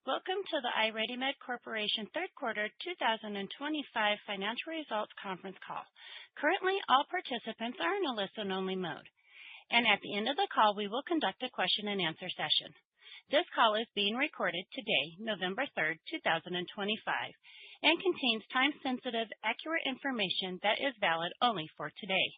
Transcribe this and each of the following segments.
Welcome to the IRADIMED Corporation Third Quarter 2025 Financial Results Conference Call. Currently, all participants are in a listen-only mode, and at the end of the call, we will conduct a question-and-answer session. This call is being recorded today, November 3rd, 2025, and contains time-sensitive, accurate information that is valid only for today.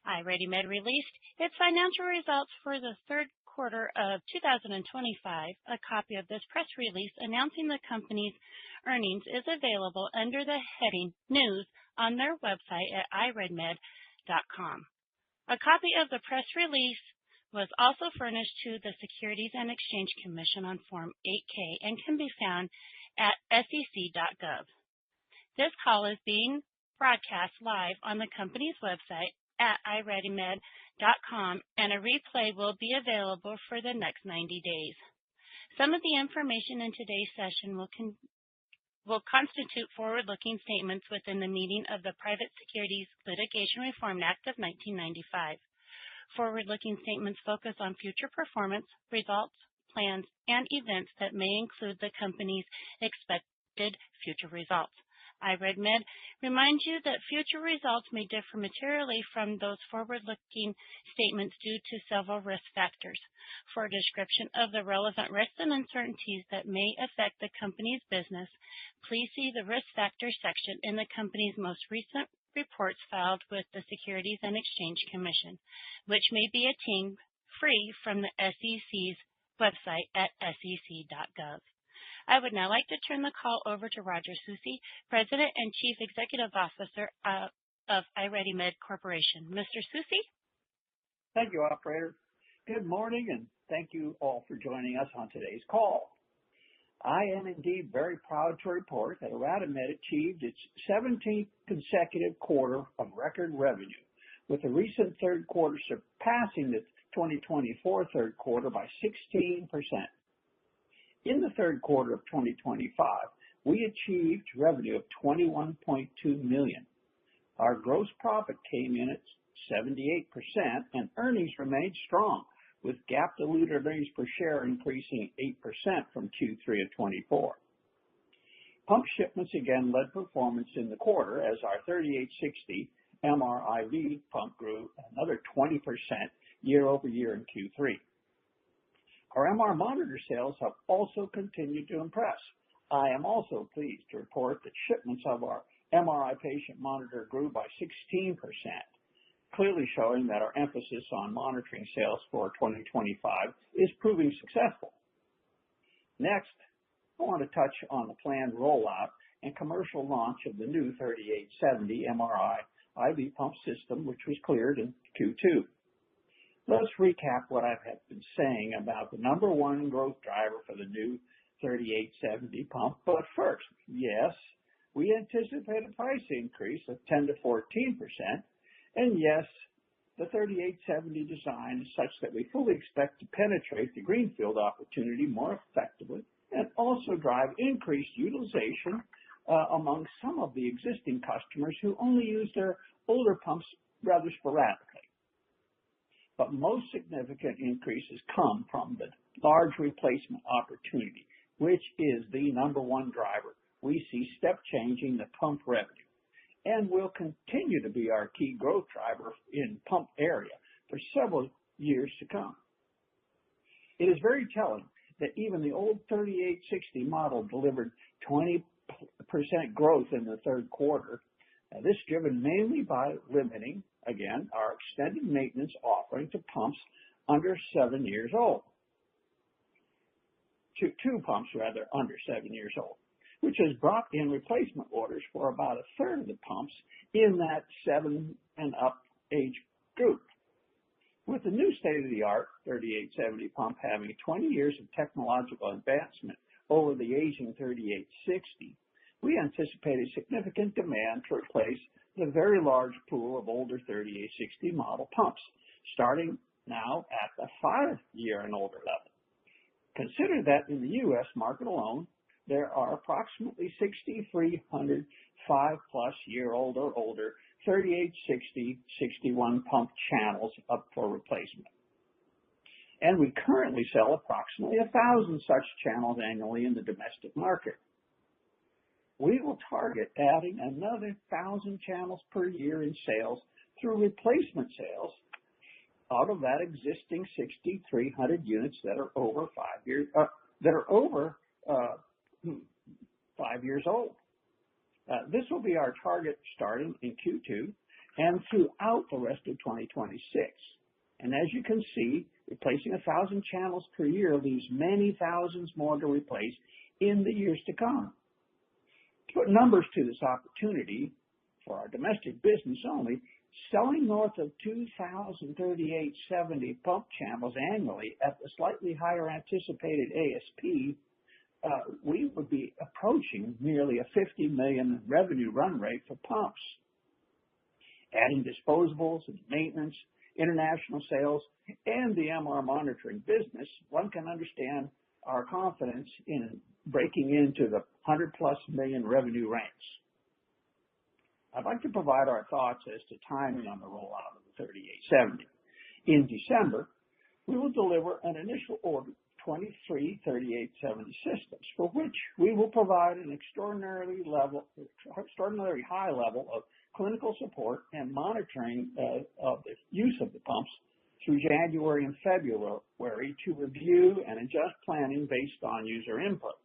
IRADIMED released its financial results for the third quarter of 2025. A copy of this press release announcing the company's earnings is available under the heading News on their website at IRADIMED.com. A copy of the press release was also furnished to the Securities and Exchange Commission on Form 8-K and can be found at sec.gov. This call is being broadcast live on the company's website at IRADIMED.com, and a replay will be available for the next 90 days. Some of the information in today's session will constitute forward-looking statements within the meaning of the Private Securities Litigation Reform Act of 1995. Forward-looking statements focus on future performance, results, plans, and events that may include the company's expected future results. IRADIMED reminds you that future results may differ materially from those forward-looking statements due to several risk factors. For a description of the relevant risks and uncertainties that may affect the company's business, please see the Risk Factors section in the company's most recent reports filed with the Securities and Exchange Commission, which may be obtained free from the SEC's website at sec.gov. I would now like to turn the call over to Roger Susi, President and Chief Executive Officer of IRADIMED Corporation. Mr. Susi? Thank you, Operator. Good morning, and thank you all for joining us on today's call. I am indeed very proud to report that IRADIMED achieved its 17th consecutive quarter of record revenue, with the recent third quarter surpassing the 2024 third quarter by 16%. In the third quarter of 2025, we achieved revenue of $21.2 million. Our gross profit came in at 78%, and earnings remained strong, with GAAP diluted earnings per share increasing 8% from Q3 of 24. Pump shipments again led performance in the quarter as our 3860 MRIV pump grew another 20% year over year in Q3. Our MR monitor sales have also continued to impress. I am also pleased to report that shipments of our MRI patient monitor grew by 16%, clearly showing that our emphasis on monitoring sales for 2025 is proving successful. Next, I want to touch on the planned rollout and commercial launch of the new 3870 MRI IV pump system, which was cleared in Q2. Let's recap what I've been saying about the number one growth driver for the new 3870 pump. But first, yes, we anticipate a price increase of 10 to 14%, and yes, the 3870 design is such that we fully expect to penetrate the greenfield opportunity more effectively and also drive increased utilization among some of the existing customers who only use their older pumps rather sporadically. But most significant increases come from the large replacement opportunity, which is the number one driver we see step changing the pump revenue, and will continue to be our key growth driver in pump area for several years to come. It is very telling that even the old 3860 model delivered 20% growth in the third quarter. This driven mainly by limiting, again, our extended maintenance offering to pumps under 7 years old. Two pumps, rather, under 7 years old, which has brought in replacement orders for about a third of the pumps in that 7 and up age group. With the new state-of-the-art 3870 pump having 20 years of technological advancement over the aging 3860, we anticipate a significant demand to replace the very large pool of older 3860 model pumps, starting now at the 5-year and older level. Consider that in the U.S. market alone, there are approximately 6,300 5-plus-year-old or older 3860-61 pump channels up for replacement. and we currently sell approximately 1,000 such channels annually in the domestic market. We will target adding another 1,000 channels per year in sales through replacement sales out of that existing 6,300 units that are over 5 years old. This will be our target starting in Q2 and throughout the rest of 2026. And as you can see, replacing 1,000 channels per year leaves many thousands more to replace in the years to come. To put numbers to this opportunity for our domestic business only, selling north of 2,038.70 pump channels annually at the slightly higher anticipated ASP, we would be approaching nearly a $50 million revenue run rate for pumps. Adding disposables and maintenance, international sales, and the MR monitoring business, one can understand our confidence in breaking into the $100+ million revenue range. I'd like to provide our thoughts as to timing on the rollout of the 3870. In December, we will deliver an initial order of 23 3870 systems, for which we will provide an extraordinarily high level of clinical support and monitoring of the use of the pumps through January and February to review and adjust planning based on user input.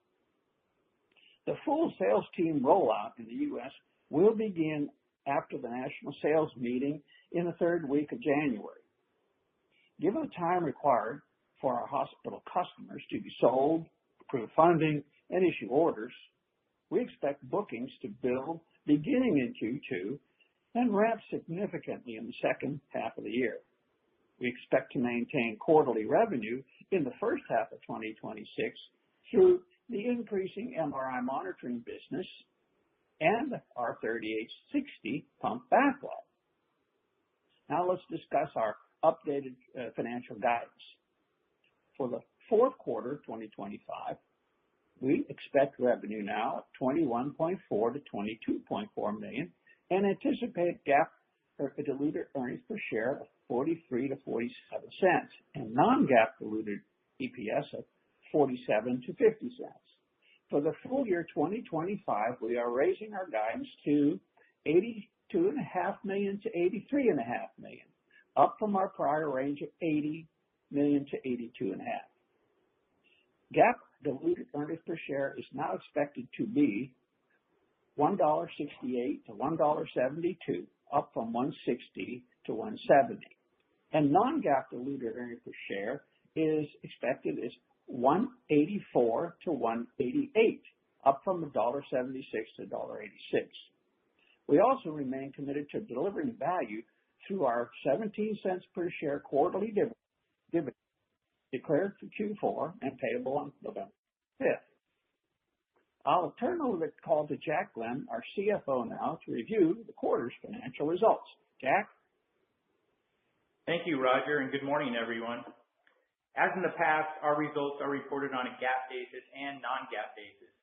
The full sales team rollout in the U.S. will begin after the national sales meeting in the third week of January. Given the time required for our hospital customers to be sold, approve funding, and issue orders, we expect bookings to build beginning in Q2 and ramp significantly in the second half of the year. We expect to maintain quarterly revenue in the first half of 2026 through the increasing MRI monitoring business and our 3860 pump backlog. Now let's discuss our updated financial guidance. For the fourth quarter of 2025, we expect revenue now of $21.4 to $22.4 million and anticipate GAAP diluted earnings per share of 43 to 47 cents and non-GAAP diluted EPS of 47 to 50 cents. For the full year 2025, we are raising our guidance to $82.5 million to $83.5 million, up from our prior range of $80 million to $82.5 million. GAAP diluted earnings per share is now expected to be $1.68 to $1.72, up from $1.60 to $1.70. And non-GAAP diluted earnings per share is expected as $1.84 to $1.88, up from $1.76 to $1.86. We also remain committed to delivering value through our 17 cents per share quarterly dividend declared for Q4 and payable on November 5th. I'll turn over the call to Jack Glenn, our CFO, now to review the quarter's financial results. Jack? Thank you, Roger, and good morning, everyone. As in the past, our results are reported on a GAAP basis and non-GAAP basis.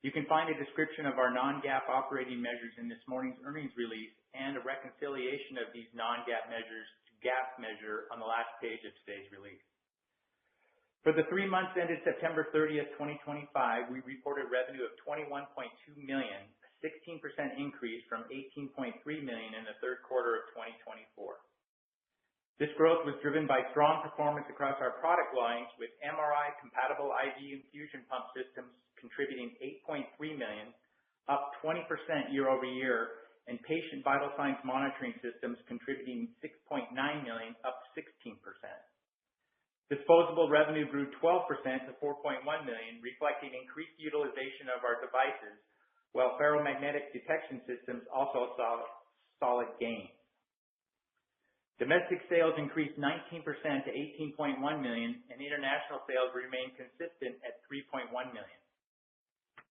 You can find a description of our non-GAAP operating measures in this morning's earnings release and a reconciliation of these non-GAAP measures to GAAP measure on the last page of today's release. For the 3 months ended September 30th, 2025, we reported revenue of $21.2 million, a 16% increase from $18.3 million in the third quarter of 2024. This growth was driven by strong performance across our product lines, with MRI-compatible IV infusion pump systems contributing $8.3 million, up 20% year over year, and patient vital signs monitoring systems contributing $6.9 million, up 16%. Disposable revenue grew 12% to $4.1 million, reflecting increased utilization of our devices, while ferromagnetic detection systems also saw solid gains. Domestic sales increased 19% to $18.1 million, and international sales remained consistent at $3.1 million.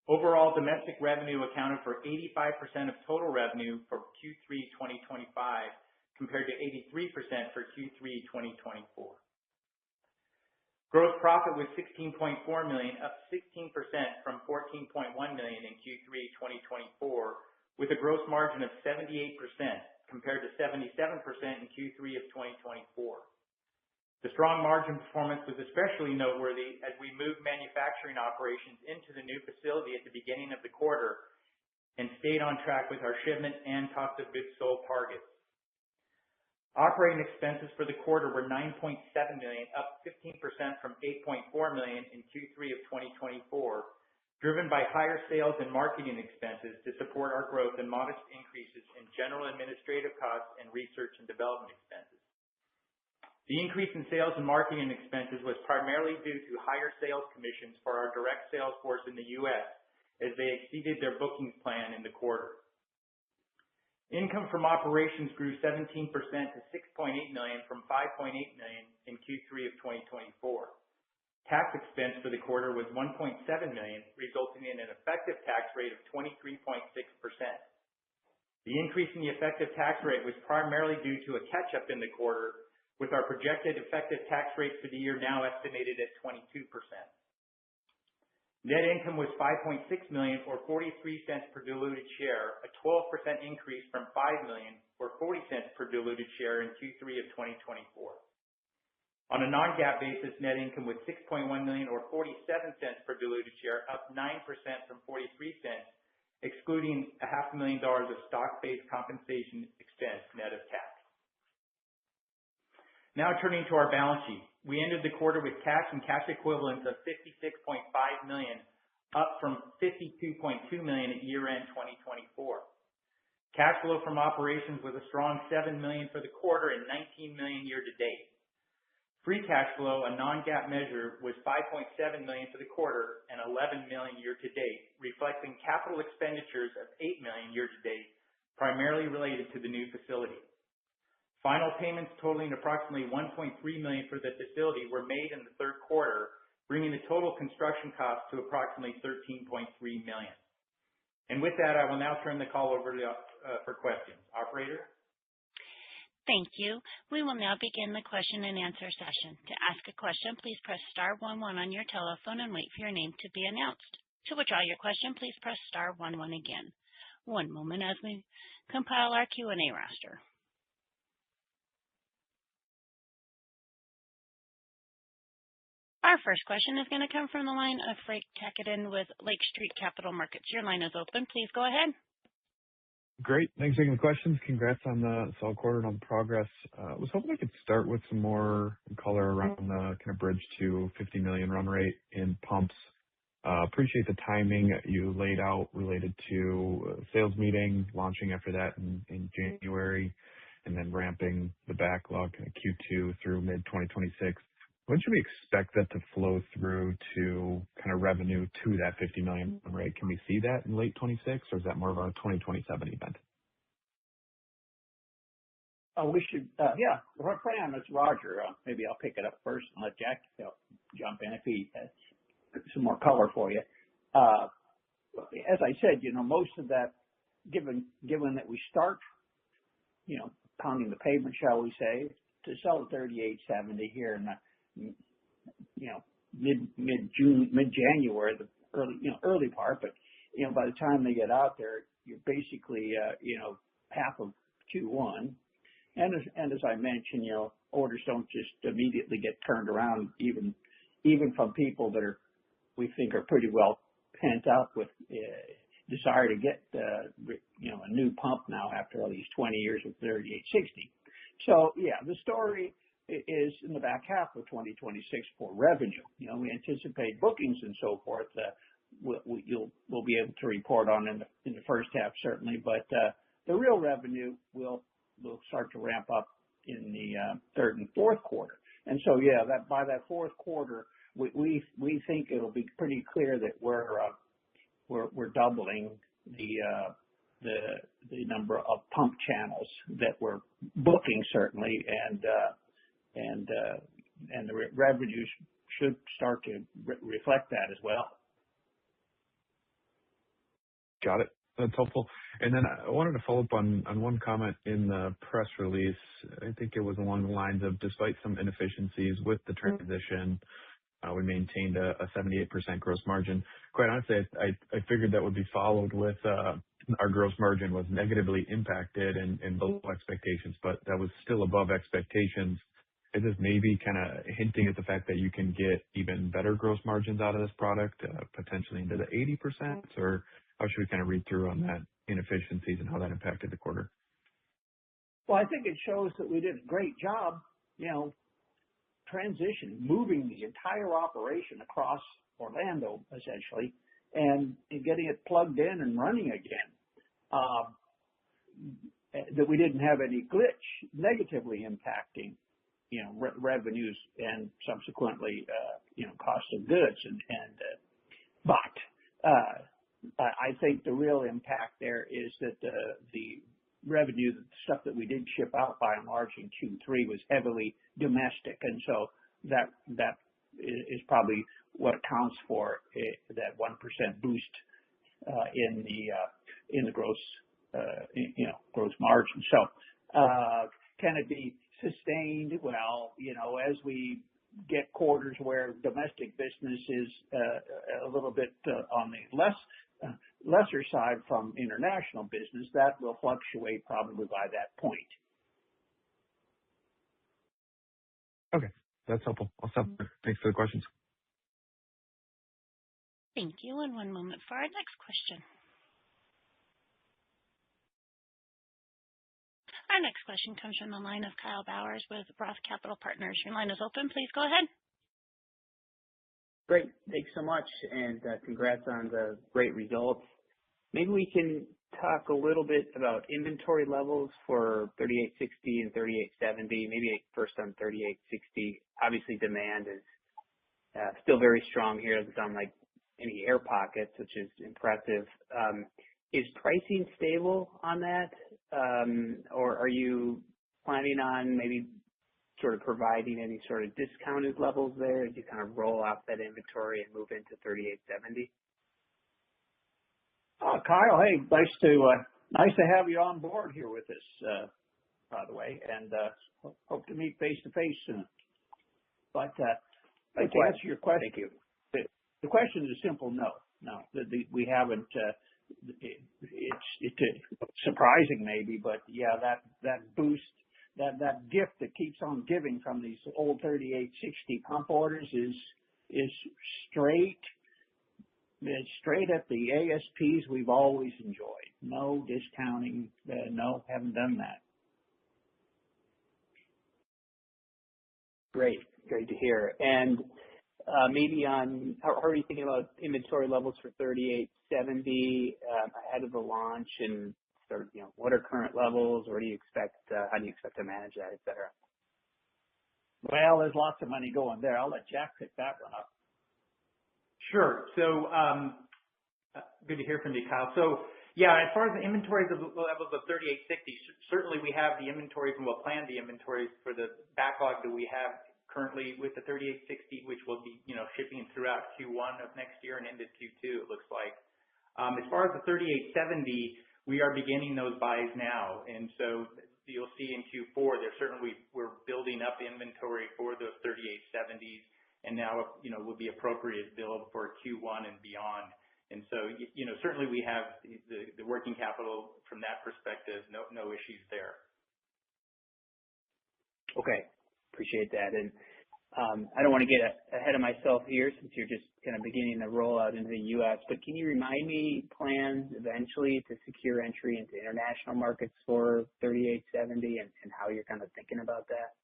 Overall, domestic revenue accounted for 85% of total revenue for Q3 2025, compared to 83% for Q3 2024. Gross profit was $16.4 million, up 16% from $14.1 million in Q3 2024, with a gross margin of 78%, compared to 77% in Q3 of 2024. The strong margin performance was especially noteworthy as we moved manufacturing operations into the new facility at the beginning of the quarter and stayed on track with our shipment and cost of goods sold targets. Operating expenses for the quarter were $9.7 million, up 15% from $8.4 million in Q3 of 2024, driven by higher sales and marketing expenses to support our growth and modest increases in general administrative costs and research and development expenses. The increase in sales and marketing expenses was primarily due to higher sales commissions for our direct sales force in the U.S. as they exceeded their bookings plan in the quarter. Income from operations grew 17% to $6.8 million from $5.8 million in Q3 of 2024. Tax expense for the quarter was $1.7 million, resulting in an effective tax rate of 23.6%. The increase in the effective tax rate was primarily due to a catch-up in the quarter, with our projected effective tax rate for the year now estimated at 22%. Net income was $5.6 million or 43 cents per diluted share, a 12% increase from $5 million or 40 cents per diluted share in Q3 of 2024. On a non-GAAP basis, net income was $6.1 million or 47 cents per diluted share, up 9% from 43 cents, excluding $500,000 of stock-based compensation expense net of tax. Now turning to our balance sheet. We ended the quarter with cash and cash equivalents of $56.5 million, up from $52.2 million at year-end 2024. Cash flow from operations was a strong $7 million for the quarter and $19 million year-to-date. Free cash flow, a non-GAAP measure, was $5.7 million for the quarter and $11 million year-to-date, reflecting capital expenditures of $8 million year-to-date, primarily related to the new facility. Final payments totaling approximately $1.3 million for the facility were made in the third quarter, bringing the total construction cost to approximately $13.3 million. And with that, I will now turn the call over for questions. Operator? Thank you. We will now begin the question and answer session. To ask a question, please press star 11 on your telephone and wait for your name to be announced. To withdraw your question, please press star 11 again. One moment as we compile our Q&A roster. Our first question is going to come from the line of Frank Takkinen with Lake Street Capital Markets. Your line is open. Please go ahead. Great. Thanks for taking the questions. Congrats on the solid quarter and on the progress. I was hoping I could start with some more color around the kind of bridge to $50 million run rate in pumps. Appreciate the timing you laid out related to sales meeting, launching after that in January, and then ramping the backlog Q2 through mid-2026. When should we expect that to flow through to kind of revenue to that $50 million run rate? Can we see that in late 26, or is that more of a 2027 event? We should, yeah. Fran, it's Roger. Maybe I'll pick it up first and let Jack jump in if he has some more color for you. As I said, most of that, given that we start, pounding the pavement, shall we say, to sell 3870 here in the mid-June, mid-January, the early part, but by the time they get out there, you're basically half of Q1, and as I mentioned, orders don't just immediately get turned around, even from people that we think are pretty well pent up with desire to get a new pump now after at least 20 years of 3860. So yeah, the story is in the back half of 2026 for revenue. We anticipate bookings and so forth. We'll be able to report on in the first half certainly, but the real revenue will start to ramp up in the third and fourth quarter. And so yeah, that by that fourth quarter, we think it'll be pretty clear that we're doubling the number of pump channels that we're booking certainly, and the revenues should start to reflect that as well. Got it. That's helpful. And then I wanted to follow up on one comment in the press release. I think it was along the lines of, despite some inefficiencies with the transition, we maintained a 78% gross margin. Quite honestly, I figured that would be followed with our gross margin was negatively impacted and below expectations, but that was still above expectations. is this maybe kind of hinting at the fact that you can get even better gross margins out of this product, potentially into the 80%? Or how should we kind of read through on that inefficiencies and how that impacted the quarter? Well, I think it shows that we did a great job, transitioning, moving the entire operation across Orlando, essentially, and getting it plugged in and running again. That we didn't have any glitch negatively impacting, revenues and subsequently, cost of goods. But I think the real impact there is that the revenue, the stuff that we did ship out by and large in Q3 was heavily domestic. And so that is probably what accounts for that 1% boost in the gross gross margin. So can it be sustained? Well, as we get quarters where domestic business is a little bit on the lesser side from international business, that will fluctuate probably by that point. Okay, that's helpful. I'll stop there. Thanks for the questions. Thank you. And one moment for our next question. Our next question comes from the line of Kyle Bowers with Roth Capital Partners. Your line is open. Please go ahead. Great. Thanks so much, and congrats on the great results. Maybe we can talk a little bit about inventory levels for 3860 and 3870. Maybe first on 3860. Obviously, demand is still very strong here. It doesn't sound like any air pockets, which is impressive. Is pricing stable on that, or are you planning on maybe sort of providing any sort of discounted levels there as you kind of roll off that inventory and move into 3870? Kyle, hey, nice to have you on board here with us, by the way, and hope to meet face to face soon. But to answer your question, thank you. The question is a simple no. No, we haven't. It's surprising maybe, but yeah, that boost, that gift that keeps on giving from these old 3860 pump orders is straight at the ASPs we've always enjoyed. No discounting. No, haven't done that. Great to hear. And maybe on how are you thinking about inventory levels for 3870 ahead of the launch, and sort of what are current levels, or how do you expect to manage that, et cetera? Well, there's lots of money going there. I'll let Jack pick that one up. Sure. So good to hear from you, Kyle. So yeah, as far as the inventory levels of 3860, certainly we have the inventories and we'll plan the inventories for the backlog that we have currently with the 3860, which will be shipping throughout Q1 of next year and into Q2, it looks like. As far as the 3870, we are beginning those buys now, and so you'll see in Q4 we're building up inventory for those 3870s, and now will be appropriate build for Q1 and beyond. And so certainly we have the working capital from that perspective, no issues there. Okay, appreciate that. And I don't want to get ahead of myself here since you're just kind of beginning the rollout into the U.S., but can you remind me plans eventually to secure entry into international markets for 3870 and how you're kind of thinking about that?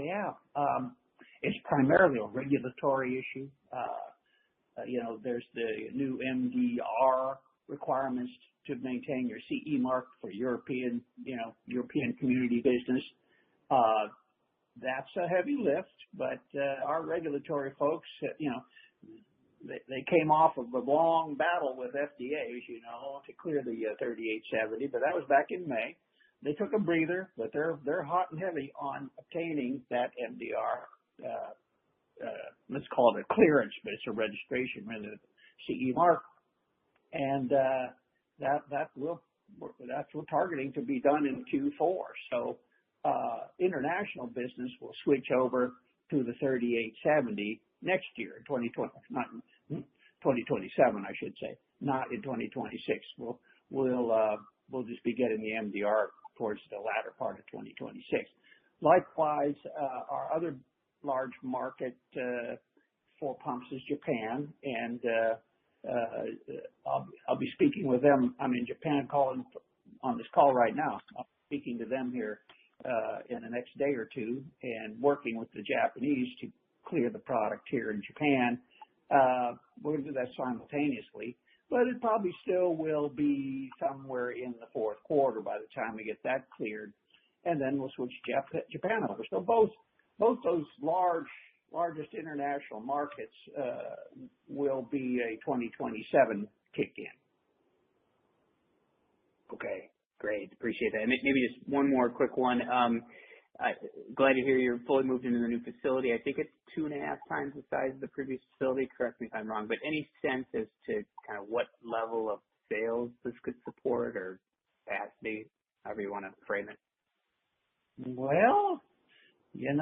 Yeah. It's primarily a regulatory issue. There's the new MDR requirements to maintain your CE mark for European community business. That's a heavy lift, but our regulatory folks, they came off of a long battle with FDA, as you know, to clear the 3870, but that was back in May. They took a breather, but they're hot and heavy on obtaining that MDR. Let's call it a clearance, but it's a registration, rather than CE mark, and that's we're targeting to be done in Q4. So international business will switch over to the 3870 next year, 2027, I should say, not in 2026. We'll just be getting the MDR towards the latter part of 2026. Likewise, our other large market for pumps is Japan, and I'll be speaking with them. I'm in Japan calling on this call right now. I'll be speaking to them here in the next day or two and working with the Japanese to clear the product here in Japan. We're going to do that simultaneously, but it probably still will be somewhere in the fourth quarter by the time we get that cleared, and then we'll switch Japan over. So both those largest international markets will be a 2027 kick in. Okay, great. Appreciate that. And maybe just one more quick one. Glad to hear you're fully moved into the new facility. I think it's 2.5 times the size of the previous facility. Correct me if I'm wrong, but any sense as to kind of what level of sales this could support or capacity, however you want to frame it? Well, it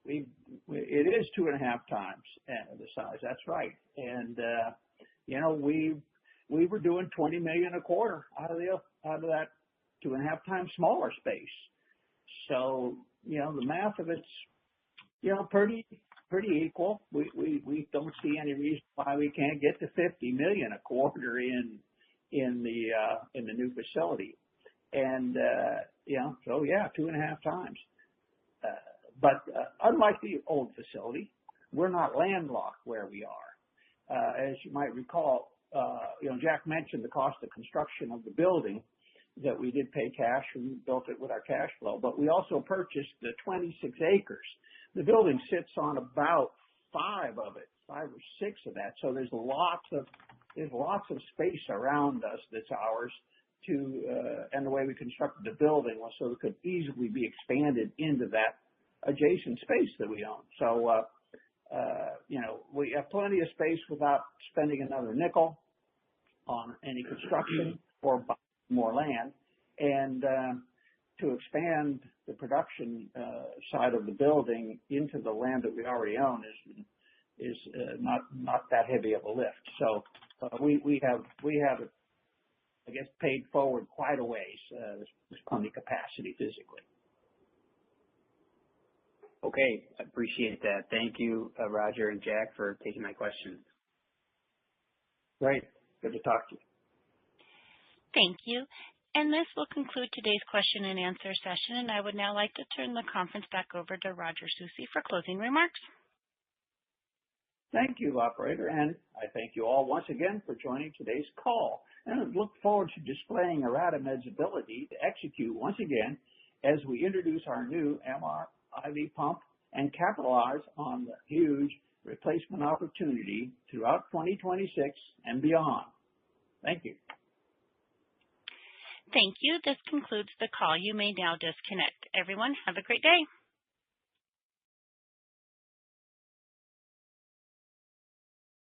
is 2.5 times the size. That's right. And, we were doing $20 million a quarter out of that 2.5 times smaller space. So, the math of it's, pretty equal. We don't see any reason why we can't get to $50 million a quarter in the new facility. And, 2.5 times. But unlike the old facility, we're not landlocked where we are. As you might recall, Jack mentioned the cost of construction of the building, that we did pay cash and built it with our cash flow, but we also purchased the 26 acres. The building sits on about 5 or 6 of that. So there's lots of space around us that's ours and the way we constructed the building was so it could easily be expanded into that adjacent space that we own. So, we have plenty of space without spending another nickel on any construction or buying more land. And to expand the production side of the building into the land that we already own is not that heavy of a lift. So we have I guess paid forward quite a ways. There's plenty of capacity physically. Okay, I appreciate that. Thank you, Roger and Jack, for taking my questions. Great. Good to talk to you. Thank you. And this will conclude today's question and answer session, and I would now like to turn the conference back over to Roger Soucy for closing remarks. Thank you, operator, and I thank you all once again for joining today's call. And I look forward to displaying IRADIMED's ability to execute once again as we introduce our new MRIV pump and capitalize on the huge replacement opportunity throughout 2026 and beyond. Thank you. Thank you. This concludes the call. You may now disconnect. Everyone, have a great day.